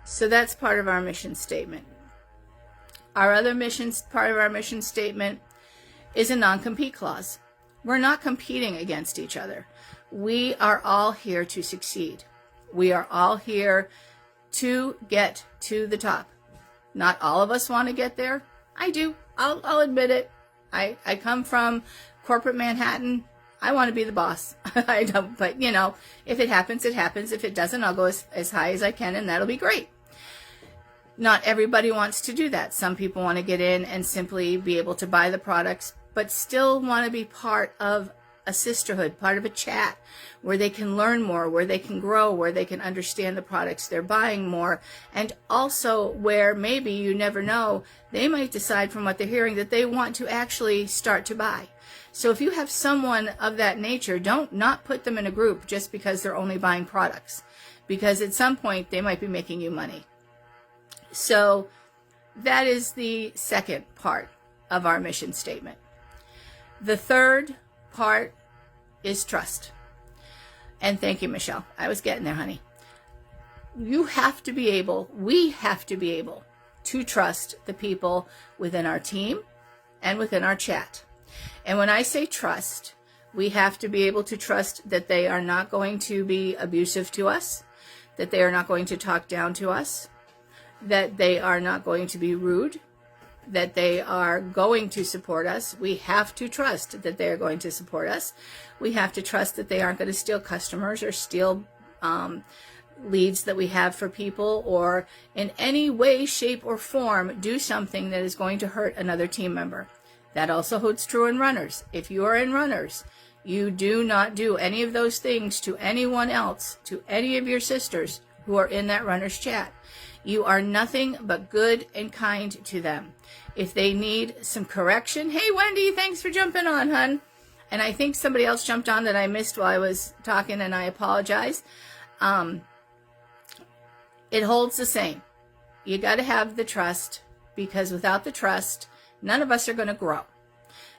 So that's part of our mission statement. Our other part of our mission statement is a non-compete clause. We're not competing against each other. We are all here to succeed. We are all here to get to the top. Not all of us want to get there. I do. I'll admit it. I come from corporate Manhattan. I want to be the boss. I don't, but you know, if it happens, it happens. If it doesn't, I'll go as high as I can, and that'll be great. Not everybody wants to do that. Some people want to get in and simply be able to buy the products, but still want to be part of a sisterhood, part of a chat where they can learn more, where they can grow, where they can understand the products they're buying more, and also where maybe, you never know, they might decide from what they're hearing that they want to actually start to buy. So if you have someone of that nature, don't not put them in a group just because they're only buying products, because at some point they might be making you money. So that is the second part of our mission statement. The third part is trust. And thank you, Michelle. I was getting there, honey. We have to be able to trust the people within our team and within our chat. And when I say trust, we have to be able to trust that they are not going to be abusive to us, that they are not going to talk down to us, that they are not going to be rude, that they are going to support us. We have to trust that they are going to support us. We have to trust that they aren't going to steal customers or steal leads that we have for people, or in any way, shape, or form do something that is going to hurt another team member. That also holds true in runners. If you are in runners, you do not do any of those things to anyone else, to any of your sisters who are in that runners chat. You are nothing but good and kind to them. If they need some correction, hey, Wendy, thanks for jumping on, hun. And I think somebody else jumped on that I missed while I was talking, and I apologize. It holds the same. You got to have the trust, because without the trust, none of us are going to grow.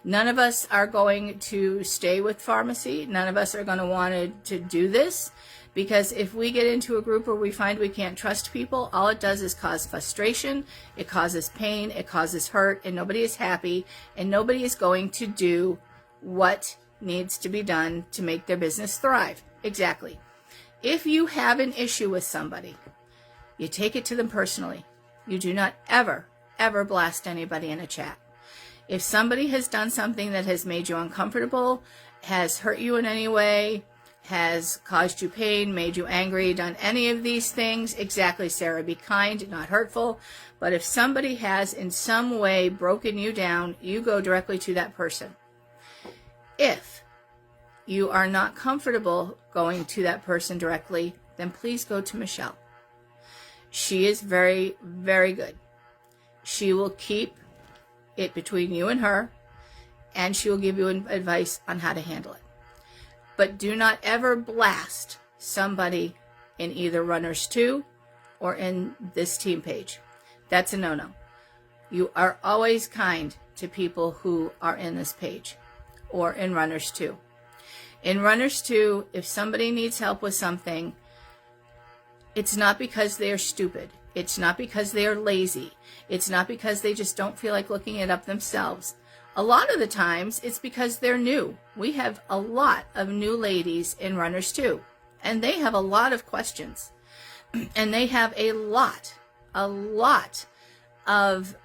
None of us are going to stay with pharmacy. None of us are going to want to do this. Because if we get into a group where we find we can't trust people, all it does is cause frustration, it causes pain, it causes hurt, and nobody is happy, and nobody is going to do what needs to be done to make their business thrive. Exactly. If you have an issue with somebody, you take it to them personally. You do not ever, ever blast anybody in a chat. If somebody has done something that has made you uncomfortable, has hurt you in any way, has caused you pain, made you angry, done any of these things, exactly, Sarah, be kind, not hurtful. But if somebody has in some way broken you down, you go directly to that person. If you are not comfortable going to that person directly, then please go to Michelle. She is very, very good. She will keep it between you and her, and she will give you advice on how to handle it. But do not ever blast somebody in either Runners 2 or in this team page. That's a no-no. You are always kind to people who are in this page or in Runners 2. In Runners 2, if somebody needs help with something, it's not because they are stupid. It's not because they are lazy. It's not because they just don't feel like looking it up themselves. A lot of the times, it's because they're new. We have a lot of new ladies in Runners 2, and they have a lot of questions. And they have a lot of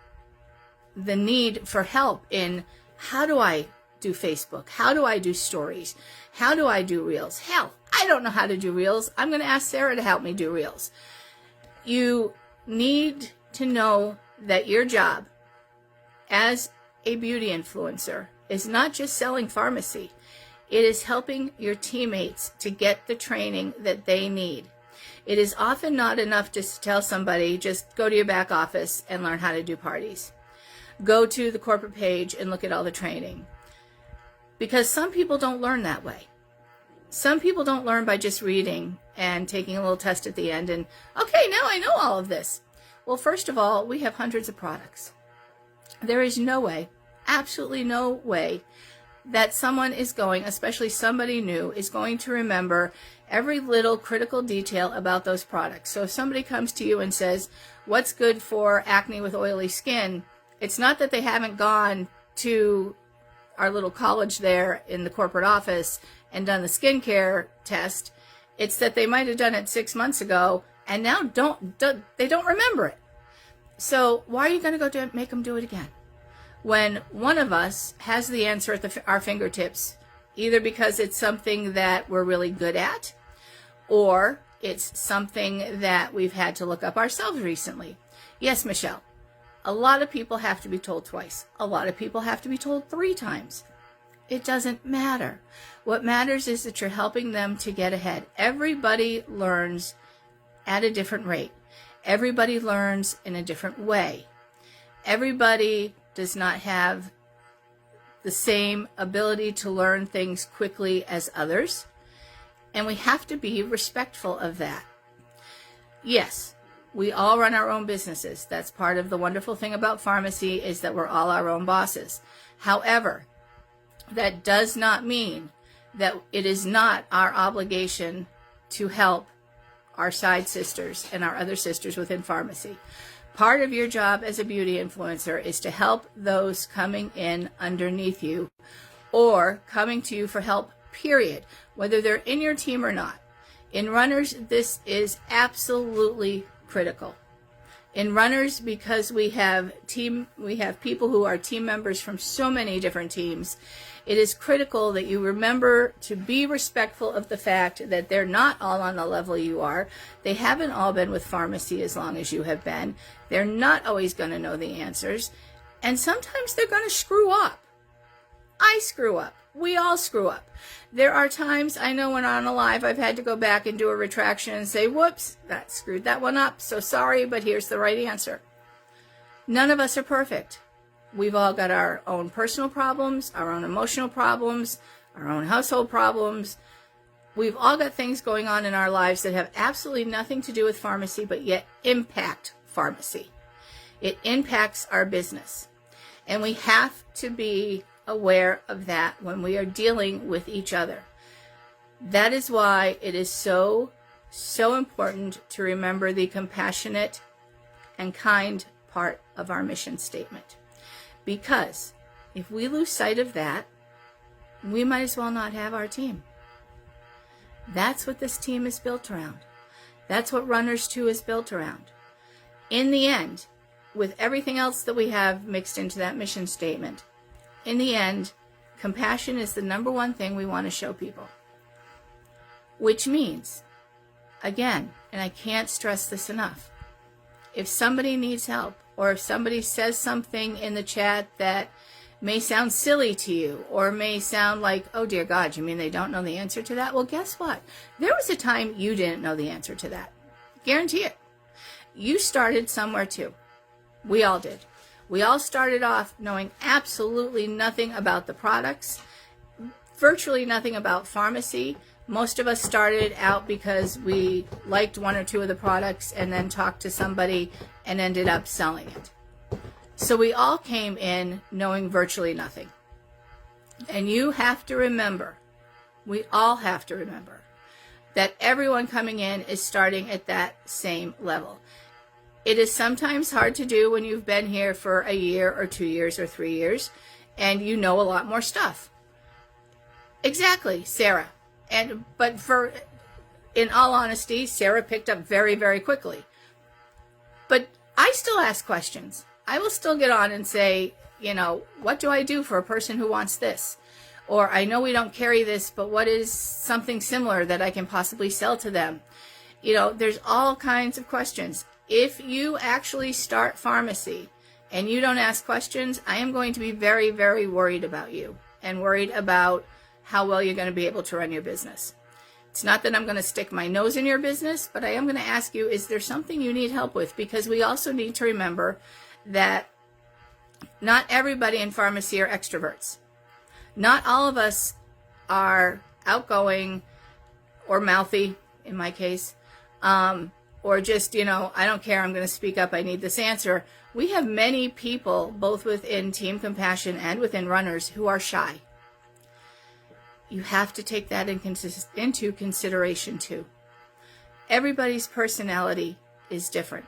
the need for help in, how do I do Facebook? How do I do stories? How do I do Reels? Hell, I don't know how to do Reels. I'm going to ask Sarah to help me do Reels. You need to know that your job as a beauty influencer is not just selling pharmacy. It is helping your teammates to get the training that they need. It is often not enough just to tell somebody, just go to your back office and learn how to do parties. Go to the corporate page and look at all the training. Because some people don't learn that way. Some people don't learn by just reading and taking a little test at the end and, okay, now I know all of this. Well, first of all, we have hundreds of products. There is no way, absolutely no way, that someone is going, especially somebody new, is going to remember every little critical detail about those products. So if somebody comes to you and says, what's good for acne with oily skin? It's not that they haven't gone to our little college there in the corporate office and done the skincare test. It's that they might have done it 6 months ago and now they don't remember it. So why are you going to go make them do it again? When one of us has the answer at our fingertips, either because it's something that we're really good at, or it's something that we've had to look up ourselves recently. Yes, Michelle, a lot of people have to be told twice. A lot of people have to be told 3 times. It doesn't matter. What matters is that you're helping them to get ahead. Everybody learns at a different rate. Everybody learns in a different way. Everybody does not have the same ability to learn things quickly as others, and we have to be respectful of that. Yes, we all run our own businesses. That's part of the wonderful thing about pharmacy, is that we're all our own bosses. However, that does not mean that it is not our obligation to help our side sisters and our other sisters within pharmacy. Part of your job as a beauty influencer is to help those coming in underneath you or coming to you for help, period, whether they're in your team or not. In runners, this is absolutely critical. In runners, because we have people who are team members from so many different teams, it is critical that you remember to be respectful of the fact that they're not all on the level you are. They haven't all been with pharmacy as long as you have been. They're not always going to know the answers. And sometimes they're going to screw up. I screw up. We all screw up. There are times, I know when on a live, I've had to go back and do a retraction and say, whoops, that screwed that one up. So sorry, but here's the right answer. None of us are perfect. We've all got our own personal problems, our own emotional problems, our own household problems. We've all got things going on in our lives that have absolutely nothing to do with pharmacy, but yet impact pharmacy. It impacts our business. And we have to be aware of that when we are dealing with each other. That is why it is so important to remember the compassionate and kind part of our mission statement. Because if we lose sight of that, we might as well not have our team. That's what this team is built around. That's what Runners 2 is built around. In the end, with everything else that we have mixed into that mission statement, in the end, compassion is the number one thing we want to show people. Which means, again, and I can't stress this enough, if somebody needs help, or if somebody says something in the chat that may sound silly to you, or may sound like, oh dear God, you mean they don't know the answer to that? Well, guess what? There was a time you didn't know the answer to that. Guarantee it. You started somewhere too. We all did. We all started off knowing absolutely nothing about the products, virtually nothing about pharmacy. Most of us started out because we liked 1 or 2 of the products and then talked to somebody and ended up selling it. So we all came in knowing virtually nothing. And you have to remember, we all have to remember, that everyone coming in is starting at that same level. It is sometimes hard to do when you've been here for a year or 2 years or 3 years and you know a lot more stuff. Exactly, Sarah. But in all honesty, Sarah picked up very, very quickly. But I still ask questions. I will still get on and say, what do I do for a person who wants this? Or I know we don't carry this, but what is something similar that I can possibly sell to them? There's all kinds of questions. If you actually start pharmacy and you don't ask questions, I am going to be very, very worried about you and worried about how well you're going to be able to run your business. It's not that I'm going to stick my nose in your business, but I am going to ask you, is there something you need help with? Because we also need to remember that not everybody in pharmacy are extroverts. Not all of us are outgoing or mouthy, in my case, or just, I don't care, I'm going to speak up, I need this answer. We have many people, both within Team Compassion and within Runners, who are shy. You have to take that into consideration too. Everybody's personality is different.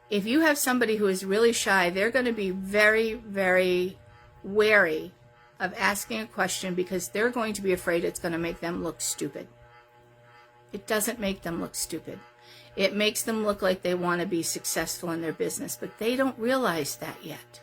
If you have somebody who is really shy, they're going to be very, very wary of asking a question because they're going to be afraid it's going to make them look stupid. It doesn't make them look stupid. It makes them look like they want to be successful in their business, but they don't realize that yet.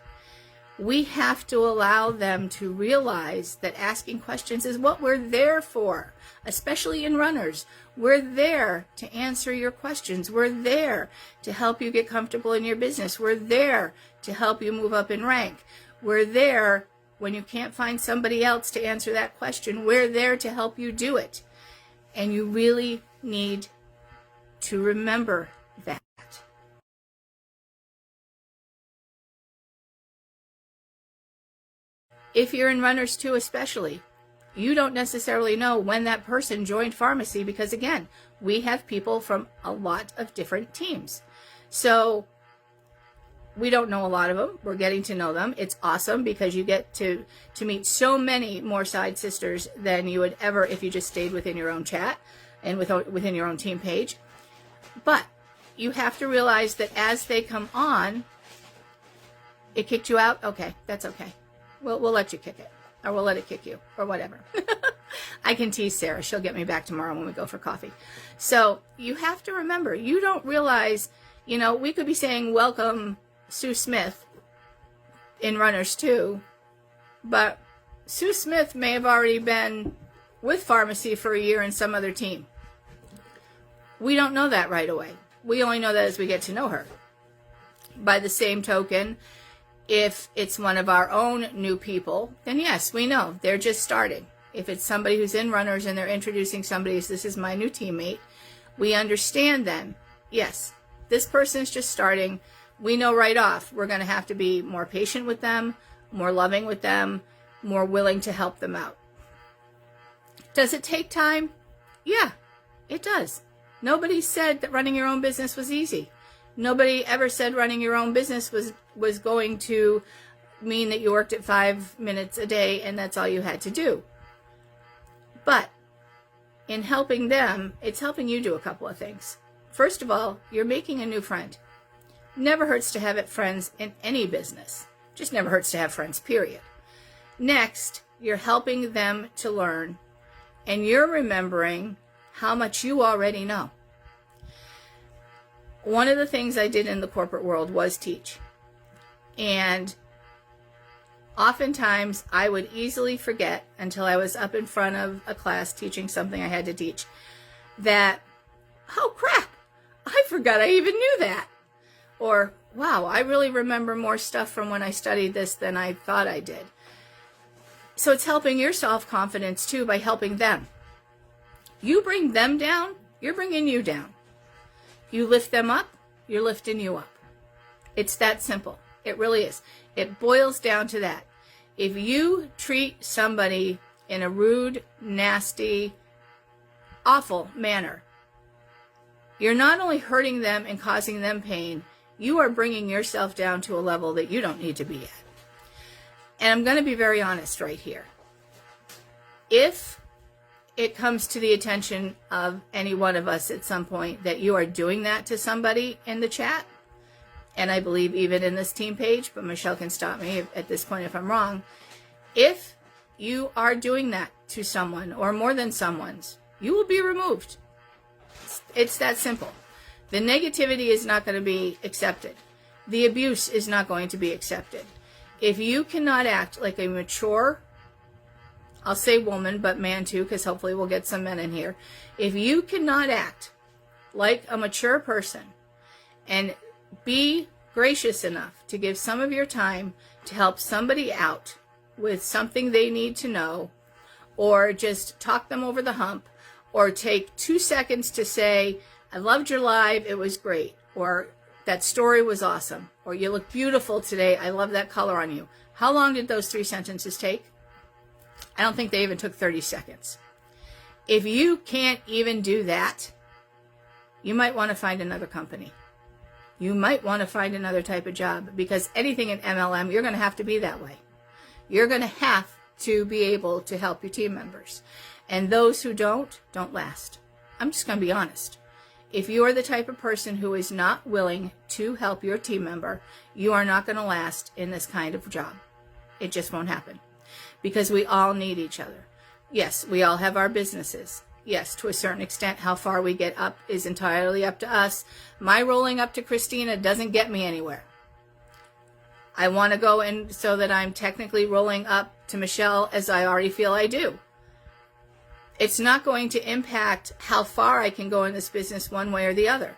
We have to allow them to realize that asking questions is what we're there for, especially in runners. We're there to answer your questions. We're there to help you get comfortable in your business. We're there to help you move up in rank. We're there when you can't find somebody else to answer that question. We're there to help you do it. And you really need to remember that. If you're in runners too, especially, you don't necessarily know when that person joined pharmacy because, again, we have people from a lot of different teams. So we don't know a lot of them. We're getting to know them. It's awesome because you get to meet so many more side sisters than you would ever if you just stayed within your own chat and within your own team page. But you have to realize that as they come on, it kicked you out. Okay, that's okay. We'll let you kick it, or we'll let it kick you, or whatever. I can tease Sarah. She'll get me back tomorrow when we go for coffee. So you have to remember, you don't realize, we could be saying, welcome, Sue Smith, in runners too, but Sue Smith may have already been with pharmacy for a year in some other team. We don't know that right away. We only know that as we get to know her. By the same token, if it's one of our own new people, then yes, we know they're just starting. If it's somebody who's in runners and they're introducing somebody as this is my new teammate, we understand then, yes, this person is just starting. We know right off we're going to have to be more patient with them, more loving with them, more willing to help them out. Does it take time? Yeah, it does. Nobody said that running your own business was easy. Nobody ever said running your own business was going to mean that you worked at 5 minutes a day and that's all you had to do. But in helping them, it's helping you do a couple of things. First of all, you're making a new friend. Never hurts to have friends in any business. Just never hurts to have friends, period. Next, you're helping them to learn, and you're remembering how much you already know. One of the things I did in the corporate world was teach. And oftentimes I would easily forget until I was up in front of a class teaching something I had to teach that, oh crap, I forgot I even knew that. Or, wow, I really remember more stuff from when I studied this than I thought I did. So it's helping your self-confidence too by helping them. You bring them down, you're bringing you down. You lift them up, you're lifting you up. It's that simple. It really is. It boils down to that. If you treat somebody in a rude, nasty, awful manner, you're not only hurting them and causing them pain, you are bringing yourself down to a level that you don't need to be at. And I'm going to be very honest right here. If it comes to the attention of any one of us at some point that you are doing that to somebody in the chat, and I believe even in this team page, but Michelle can stop me at this point if I'm wrong, if you are doing that to someone or more than someone's, you will be removed. It's that simple. The negativity is not going to be accepted. The abuse is not going to be accepted. If you cannot act like a mature, I'll say woman, but man too, because hopefully we'll get some men in here. If you cannot act like a mature person and be gracious enough to give some of your time to help somebody out with something they need to know, or just talk them over the hump, or take 2 seconds to say, I loved your live, it was great, or that story was awesome, or you look beautiful today, I love that color on you. How long did those 3 sentences take? I don't think they even took 30 seconds. If you can't even do that, you might want to find another company. You might want to find another type of job, because anything in MLM, you're going to have to be that way. You're going to have to be able to help your team members. And those who don't last. I'm just going to be honest. If you are the type of person who is not willing to help your team member, you are not going to last in this kind of job. It just won't happen. Because we all need each other. Yes, we all have our businesses. Yes, to a certain extent, how far we get up is entirely up to us. My rolling up to Christina doesn't get me anywhere. I want to go in so that I'm technically rolling up to Michelle as I already feel I do. It's not going to impact how far I can go in this business one way or the other.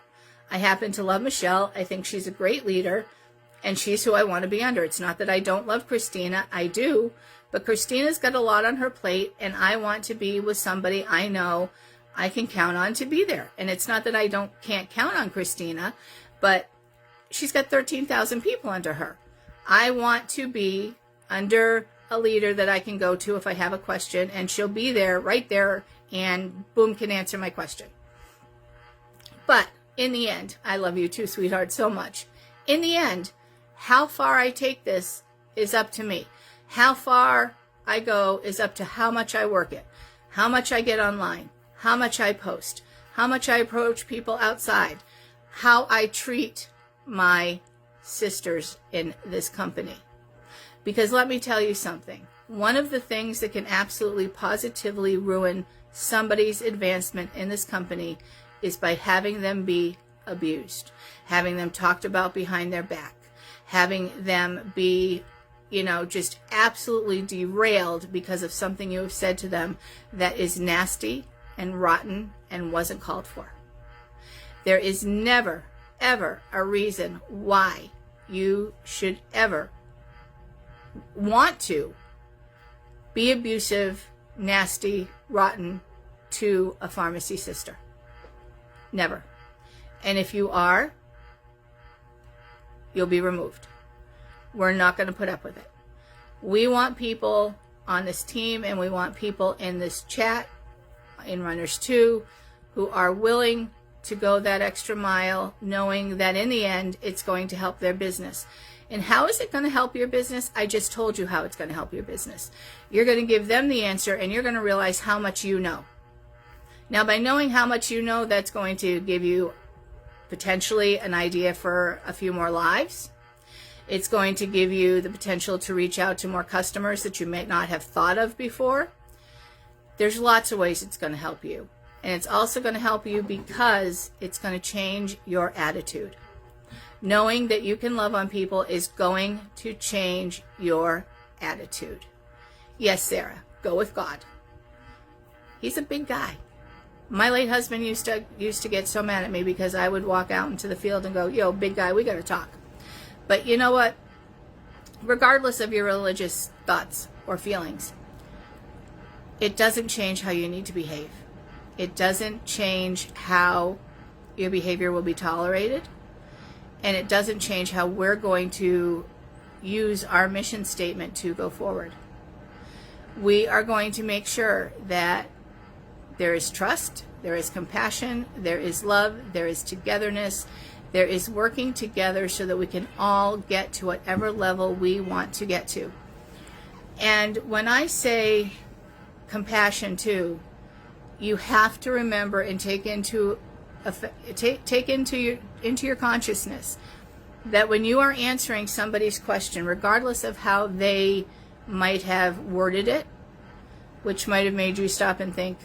I happen to love Michelle. I think she's a great leader, and she's who I want to be under. It's not that I don't love Christina. I do, but Christina's got a lot on her plate, and I want to be with somebody I know I can count on to be there. And it's not that I can't count on Christina, but she's got 13,000 people under her. I want to be under a leader that I can go to if I have a question, and she'll be there, right there, and boom, can answer my question. But in the end, I love you too, sweetheart, so much. In the end, how far I take this is up to me. How far I go is up to how much I work it, how much I get online, how much I post, how much I approach people outside, how I treat my sisters in this company. Because let me tell you something. One of the things that can absolutely positively ruin somebody's advancement in this company is by having them be abused, having them talked about behind their back, having them be, just absolutely derailed because of something you have said to them that is nasty and rotten and wasn't called for. There is never, ever a reason why you should ever want to be abusive, nasty, rotten to a pharmacy sister. Never. And if you are, you'll be removed. We're not going to put up with it. We want people on this team, and we want people in this chat, in Runners 2, who are willing to go that extra mile, knowing that in the end, it's going to help their business. And how is it going to help your business? I just told you how it's going to help your business. You're going to give them the answer, and you're going to realize how much you know. Now, by knowing how much you know, that's going to give you potentially an idea for a few more lives. It's going to give you the potential to reach out to more customers that you may not have thought of before. There's lots of ways it's going to help you. And it's also going to help you because it's going to change your attitude. Knowing that you can love on people is going to change your attitude. Yes, Sarah, go with God. He's a big guy. My late husband used to get so mad at me because I would walk out into the field and go, yo, big guy, we got to talk. But you know what? Regardless of your religious thoughts or feelings, it doesn't change how you need to behave. It doesn't change how your behavior will be tolerated. And it doesn't change how we're going to use our mission statement to go forward. We are going to make sure that there is trust, there is compassion, there is love, there is togetherness, there is working together so that we can all get to whatever level we want to get to. And when I say compassion too, you have to remember and take into your consciousness that when you are answering somebody's question, regardless of how they might have worded it, which might have made you stop and think,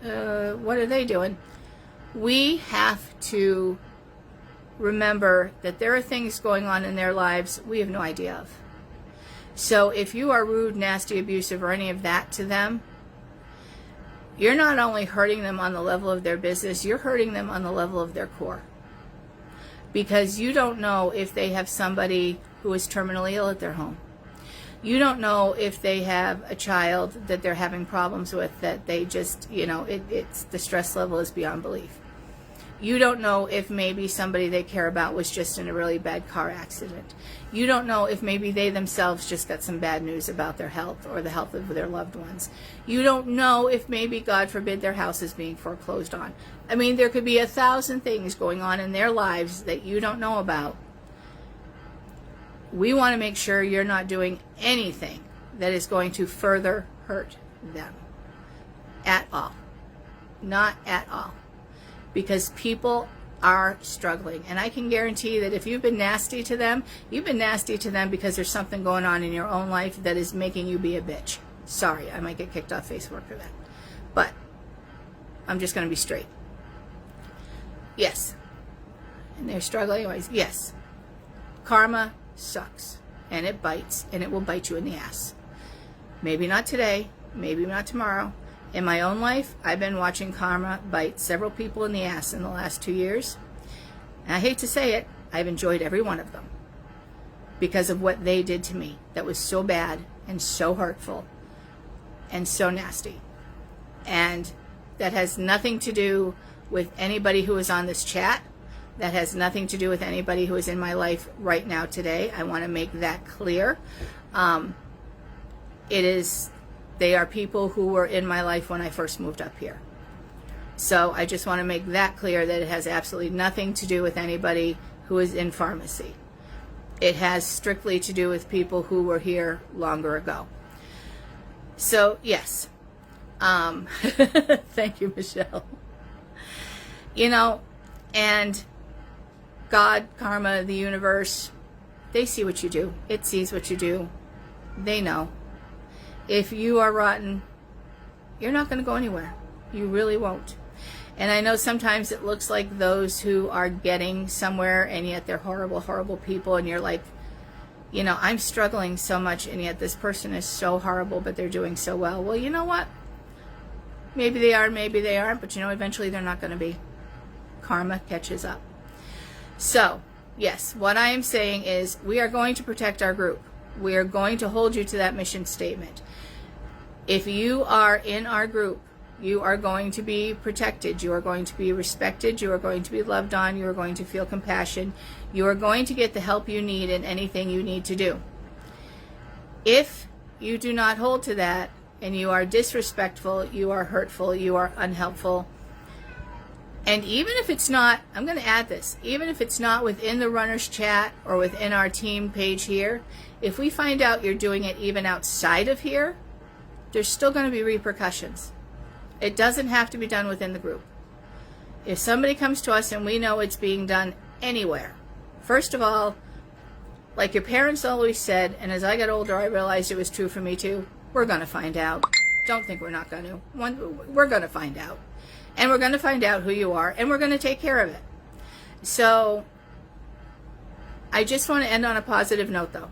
what are they doing? We have to remember that there are things going on in their lives we have no idea of. So if you are rude, nasty, abusive, or any of that to them, you're not only hurting them on the level of their business, you're hurting them on the level of their core. Because you don't know if they have somebody who is terminally ill at their home. You don't know if they have a child that they're having problems with, that they just, it's the stress level is beyond belief. You don't know if maybe somebody they care about was just in a really bad car accident. You don't know if maybe they themselves just got some bad news about their health or the health of their loved ones. You don't know if maybe, God forbid, their house is being foreclosed on. I mean, there could be 1,000 things going on in their lives that you don't know about. We want to make sure you're not doing anything that is going to further hurt them at all. Not at all. Because people are struggling. And I can guarantee that if you've been nasty to them, you've been nasty to them because there's something going on in your own life that is making you be a bitch. Sorry, I might get kicked off Facebook for that. But I'm just going to be straight. Yes. And they're struggling anyways. Yes. Karma sucks. And it bites. And it will bite you in the ass. Maybe not today. Maybe not tomorrow. In my own life, I've been watching karma bite several people in the ass in the last 2 years. And I hate to say it, I've enjoyed every one of them. Because of what they did to me. That was so bad and so hurtful and so nasty. And that has nothing to do with anybody who is on this chat. That has nothing to do with anybody who is in my life right now today. I want to make that clear. They are people who were in my life when I first moved up here. So I just want to make that clear that it has absolutely nothing to do with anybody who is in pharmacy. It has strictly to do with people who were here longer ago. So, yes. Thank you, Michelle. You know, and God, karma, the universe, they see what you do. It sees what you do. They know. If you are rotten, you're not going to go anywhere. You really won't. And I know sometimes it looks like those who are getting somewhere and yet they're horrible, horrible people. And you're like, you know, I'm struggling so much and yet this person is so horrible, but they're doing so well. Well, you know what? Maybe they are, maybe they aren't, but you know, eventually they're not going to be. Karma catches up. So, yes, what I am saying is we are going to protect our group. We are going to hold you to that mission statement. If you are in our group, you are going to be protected. You are going to be respected. You are going to be loved on. You are going to feel compassion. You are going to get the help you need in anything you need to do. If you do not hold to that and you are disrespectful, you are hurtful, you are unhelpful, and even if it's not, I'm going to add this, even if it's not within the runner's chat or within our team page here, if we find out you're doing it even outside of here, there's still going to be repercussions. It doesn't have to be done within the group. If somebody comes to us and we know it's being done anywhere, first of all, like your parents always said, and as I got older I realized it was true for me too, we're going to find out. Don't think we're not going to. We're going to find out. And we're going to find out who you are, and we're going to take care of it. So, I just want to end on a positive note, though.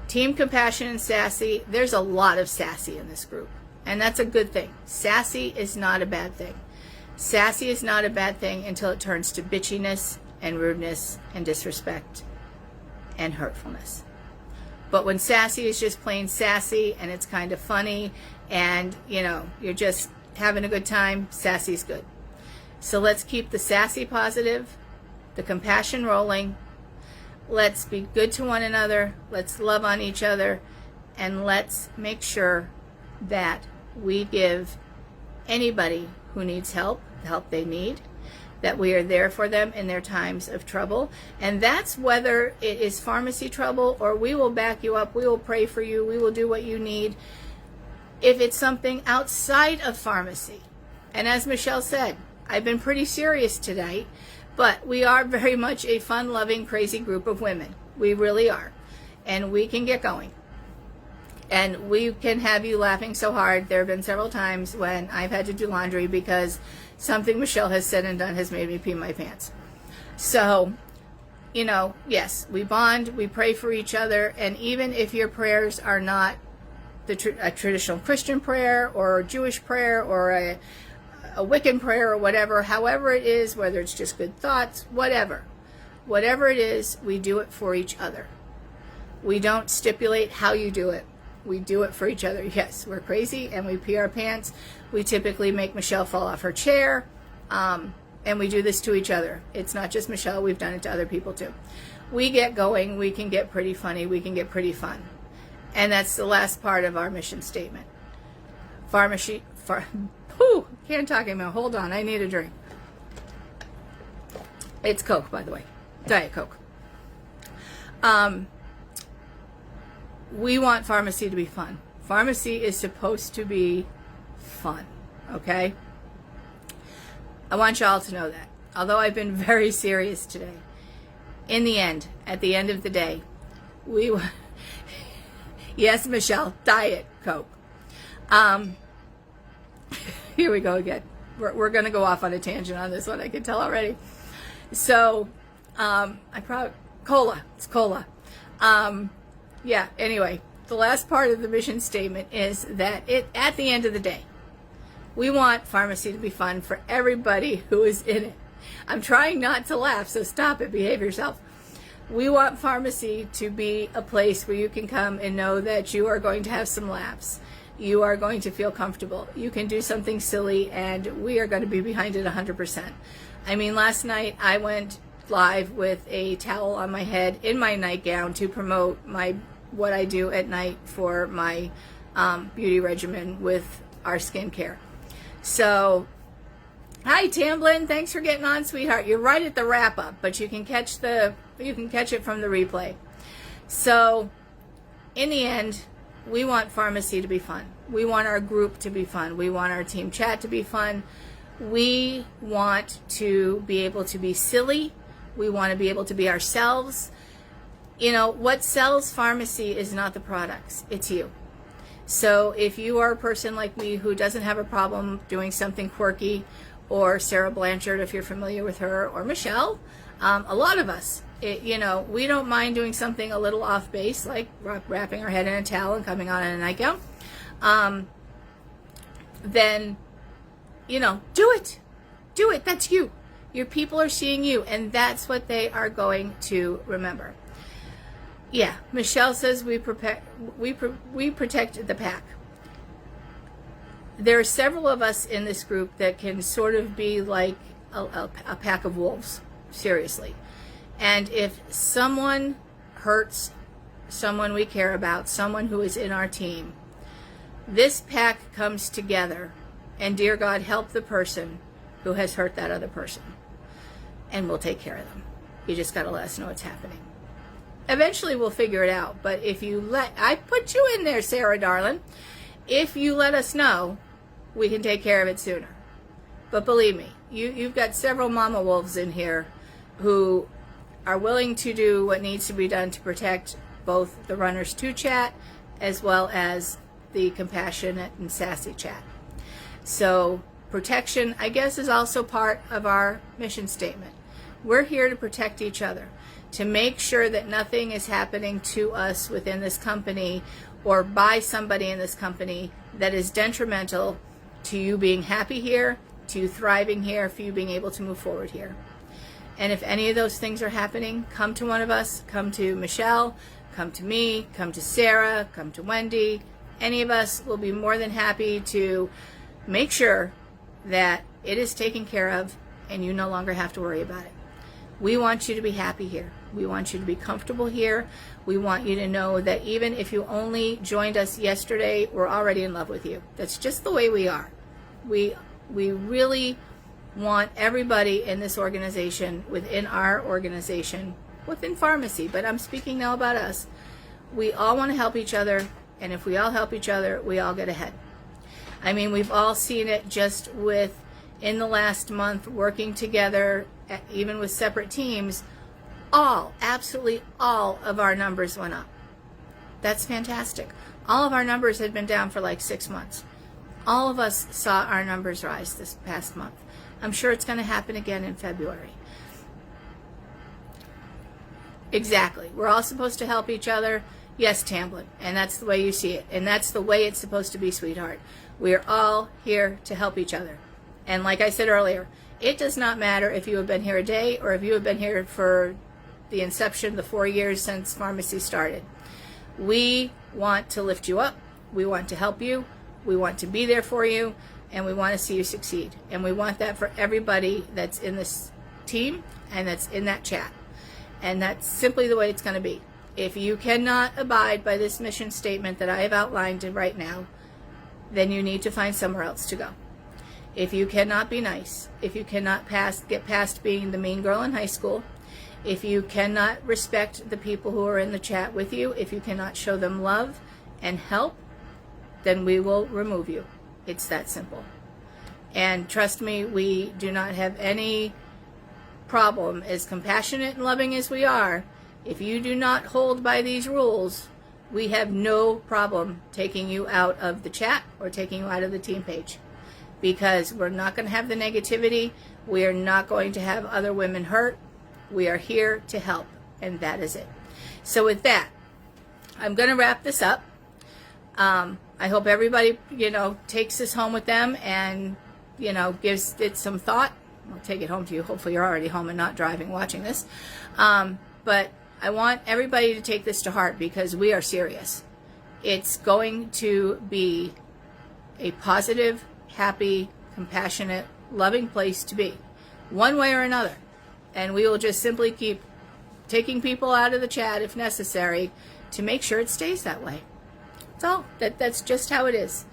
Team Compassion and Sassy, there's a lot of sassy in this group, and that's a good thing. Sassy is not a bad thing. Sassy is not a bad thing until it turns to bitchiness and rudeness and disrespect and hurtfulness. But when sassy is just plain sassy, and it's kind of funny, and, you know, you're just having a good time, sassy's good. So let's keep the sassy positive, the compassion rolling. Let's be good to one another. Let's love on each other. And let's make sure that we give anybody who needs help the help they need, that we are there for them in their times of trouble. And that's whether it is pharmacy trouble or we will back you up, we will pray for you, we will do what you need. If it's something outside of pharmacy, and as Michelle said, I've been pretty serious tonight, but we are very much a fun-loving, crazy group of women. We really are. And we can get going. And we can have you laughing so hard. There have been several times when I've had to do laundry because something Michelle has said and done has made me pee my pants. So, you know, yes, we bond, we pray for each other, and even if your prayers are not a traditional Christian prayer or a Jewish prayer or a Wiccan prayer or whatever, however it is, whether it's just good thoughts, whatever it is, we do it for each other. We don't stipulate how you do it. We do it for each other. Yes, we're crazy and we pee our pants. We typically make Michelle fall off her chair, and we do this to each other. It's not just Michelle. We've done it to other people too. We get going. We can get pretty funny. We can get pretty fun. And that's the last part of our mission statement. Can't talk anymore. Hold on. I need a drink. It's Coke, by the way. Diet Coke. we want pharmacy to be fun. Pharmacy is supposed to be fun, okay? I want y'all to know that. Although I've been very serious today, in the end, at the end of the day, yes, Michelle, Diet Coke. Here we go again. We're going to go off on a tangent on this one, I can tell already. So, cola. It's cola. Yeah, anyway, the last part of the mission statement is that at the end of the day, we want pharmacy to be fun for everybody who is in it. I'm trying not to laugh, so stop it, behave yourself. We want pharmacy to be a place where you can come and know that you are going to have some laughs. You are going to feel comfortable. You can do something silly, and we are going to be behind it 100%. I mean, last night I went live with a towel on my head in my nightgown to promote what I do at night for my beauty regimen with our skincare. So, hi Tamblin, thanks for getting on, sweetheart. You're right at the wrap up, but you can catch it from the replay. So, in the end, we want pharmacy to be fun. We want our group to be fun. We want our team chat to be fun. We want to be able to be silly. We want to be able to be ourselves. You know, what sells pharmacy is not the products, it's you. So if you are a person like me who doesn't have a problem doing something quirky, or Sarah Blanchard, if you're familiar with her, or Michelle, a lot of us, we don't mind doing something a little off base, like wrapping our head in a towel and coming on in a nightgown. Then, do it. Do it. That's you. Your people are seeing you, and that's what they are going to remember. Yeah, Michelle says we protect the pack. There are several of us in this group that can sort of be like a pack of wolves, seriously. And if someone hurts someone we care about, someone who is in our team, this pack comes together, and dear God, help the person who has hurt that other person, and we'll take care of them. You just got to let us know what's happening. Eventually we'll figure it out, but if you I put you in there, Sarah darling. If you let us know, we can take care of it sooner. But believe me, you've got several mama wolves in here who are willing to do what needs to be done to protect both the Runners 2 chat as well as the compassionate and sassy chat. So protection, I guess, is also part of our mission statement. We're here to protect each other, to make sure that nothing is happening to us within this company or by somebody in this company that is detrimental to you being happy here, to you thriving here, for you being able to move forward here. And if any of those things are happening, come to one of us, come to Michelle, come to me, come to Sarah, come to Wendy. Any of us will be more than happy to make sure that it is taken care of and you no longer have to worry about it. We want you to be happy here. We want you to be comfortable here. We want you to know that even if you only joined us yesterday, we're already in love with you. That's just the way we are. We really want everybody in this organization, within our organization, within pharmacy, but I'm speaking now about us. We all want to help each other, and if we all help each other, we all get ahead. I mean, we've all seen it just in the last month, working together, even with separate teams, absolutely all of our numbers went up. That's fantastic. All of our numbers had been down for like 6 months. All of us saw our numbers rise this past month. I'm sure it's going to happen again in February. Exactly. We're all supposed to help each other. Yes, Tamblin. And that's the way you see it. And that's the way it's supposed to be, sweetheart. We are all here to help each other. And like I said earlier, it does not matter if you have been here a day or if you have been here for the inception, the 4 years since pharmacy started. We want to lift you up. We want to help you. We want to be there for you. And we want to see you succeed. And we want that for everybody that's in this team and that's in that chat. And that's simply the way it's going to be. If you cannot abide by this mission statement that I have outlined right now, then you need to find somewhere else to go. If you cannot be nice, if you cannot get past being the mean girl in high school, If you cannot respect the people who are in the chat with you, if you cannot show them love and help, then we will remove you. It's that simple. And trust me, we do not have any problem, as compassionate and loving as we are. If you do not hold by these rules, we have no problem taking you out of the chat or taking you out of the team page, because we're not going to have the negativity. We are not going to have other women hurt. We are here to help, and that is it. So with that, I'm going to wrap this up. I hope everybody, takes this home with them and, gives it some thought. I'll take it home to you. Hopefully you're already home and not driving watching this. But I want everybody to take this to heart, because we are serious. It's going to be a positive, happy, compassionate, loving place to be, one way or another. And we will just simply keep taking people out of the chat if necessary to make sure it stays that way. That's all. That's just how it is.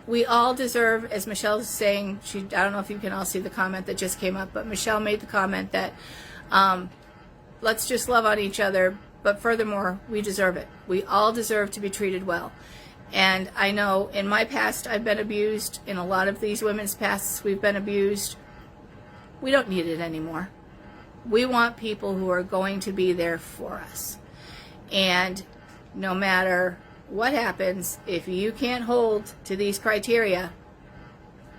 We all deserve, as Michelle is saying, I don't know if you can all see the comment that just came up, but Michelle made the comment that let's just love on each other, but furthermore, we deserve it. We all deserve to be treated well. And I know in my past I've been abused. In a lot of these women's pasts we've been abused. We don't need it anymore. We want people who are going to be there for us. And no matter what happens, if you can't hold to these criteria,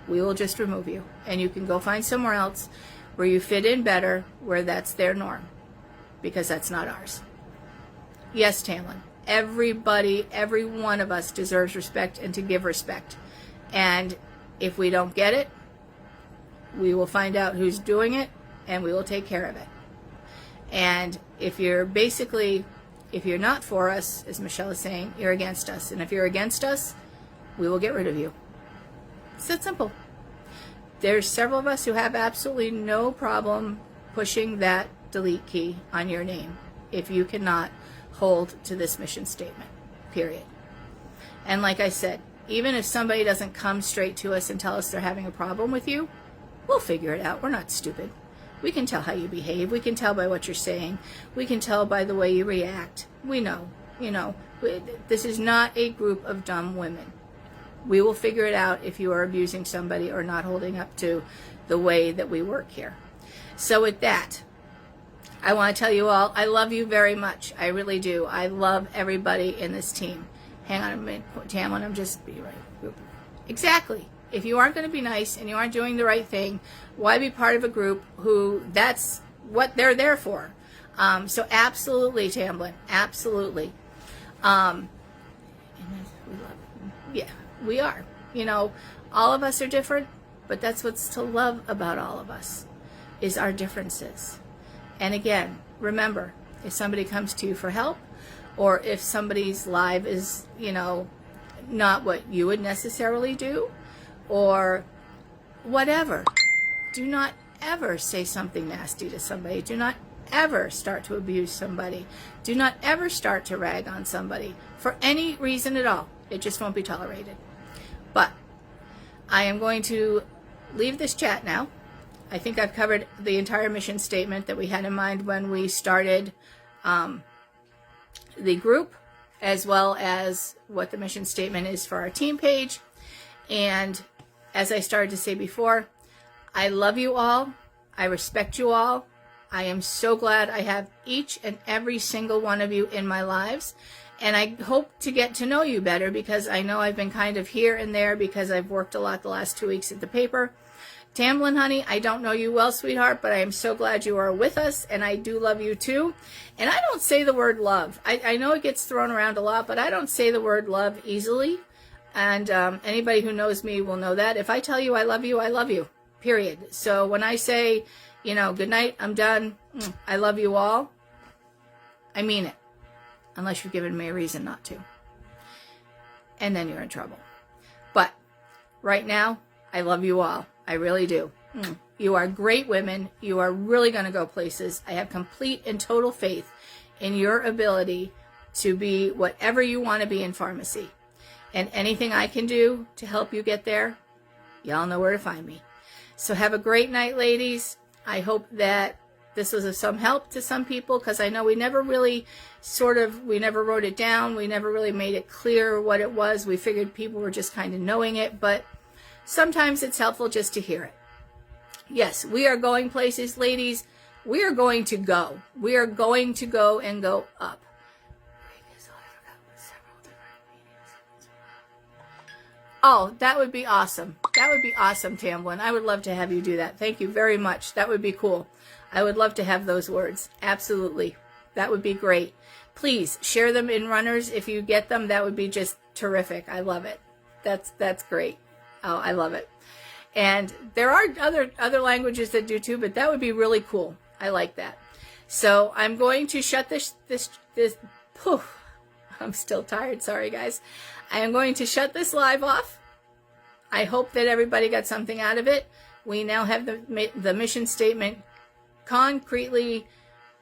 we will just remove you. And you can go find somewhere else where you fit in better, where that's their norm. Because that's not ours. Yes, Tamlin. Everybody, every one of us deserves respect and to give respect. And if we don't get it, we will find out who's doing it and we will take care of it. And if you're not for us, as Michelle is saying, you're against us. And if you're against us, we will get rid of you. It's that simple. There's several of us who have absolutely no problem pushing that delete key on your name if you cannot hold to this mission statement, period. And like I said, even if somebody doesn't come straight to us and tell us they're having a problem with you, we'll figure it out. We're not stupid. We can tell how you behave. We can tell by what you're saying. We can tell by the way you react. We know, this is not a group of dumb women. We will figure it out if you are abusing somebody or not holding up to the way that we work here. So with that, I want to tell you all, I love you very much. I really do. I love everybody in this team. Hang on a minute, Tamlin, I'm just be right. Exactly. If you aren't going to be nice and you aren't doing the right thing, why be part of a group who that's what they're there for? So absolutely, Tamlin, absolutely. Yeah, we are. All of us are different, but that's what's to love about all of us, is our differences. And again, remember, if somebody comes to you for help, or if somebody's live is, not what you would necessarily do, or whatever, do not ever say something nasty to somebody. Do not ever start to abuse somebody. Do not ever start to rag on somebody for any reason at all. It just won't be tolerated. But I am going to leave this chat now. I think I've covered the entire mission statement that we had in mind when we started the group, as well as what the mission statement is for our team page. And as I started to say before, I love you all. I respect you all. I am so glad I have each and every single one of you in my lives. And I hope to get to know you better, because I know I've been kind of here and there because I've worked a lot the last 2 weeks at the paper. Tamlin, honey, I don't know you well, sweetheart, but I am so glad you are with us, and I do love you too. And I don't say the word love. I know it gets thrown around a lot, but I don't say the word love easily. And anybody who knows me will know that. If I tell you I love you, period. So when I say, good night, I'm done, I love you all, I mean it. Unless you've given me a reason not to. And then you're in trouble. But right now, I love you all. I really do. You are great women. You are really going to go places. I have complete and total faith in your ability to be whatever you want to be in pharmacy. And anything I can do to help you get there, y'all know where to find me. So have a great night, ladies. I hope that this was of some help to some people, because I know we never really we never wrote it down. We never really made it clear what it was. We figured people were just kind of knowing it, but sometimes it's helpful just to hear it. Yes, we are going places, ladies. We are going to go. We are going to go and go up. Oh, that would be awesome. That would be awesome, Tamblin. I would love to have you do that. Thank you very much. That would be cool. I would love to have those words. Absolutely. That would be great. Please share them in Runners if you get them. That would be just terrific. I love it. That's great. Oh, I love it. And there are other languages that do too, but that would be really cool. I like that. So I'm going to shut this. Poof. I'm still tired. Sorry, guys. I am going to shut this live off. I hope that everybody got something out of it. We now have the mission statement concretely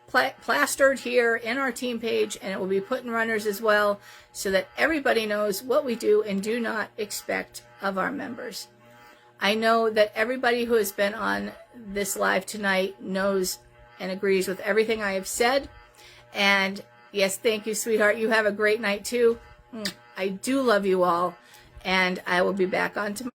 plastered here in our team page, and it will be put in Runners as well, so that everybody knows what we do and do not expect of our members. I know that everybody who has been on this live tonight knows and agrees with everything I have said. And yes, thank you, sweetheart. You have a great night too. I do love you all, and I will be back on tomorrow.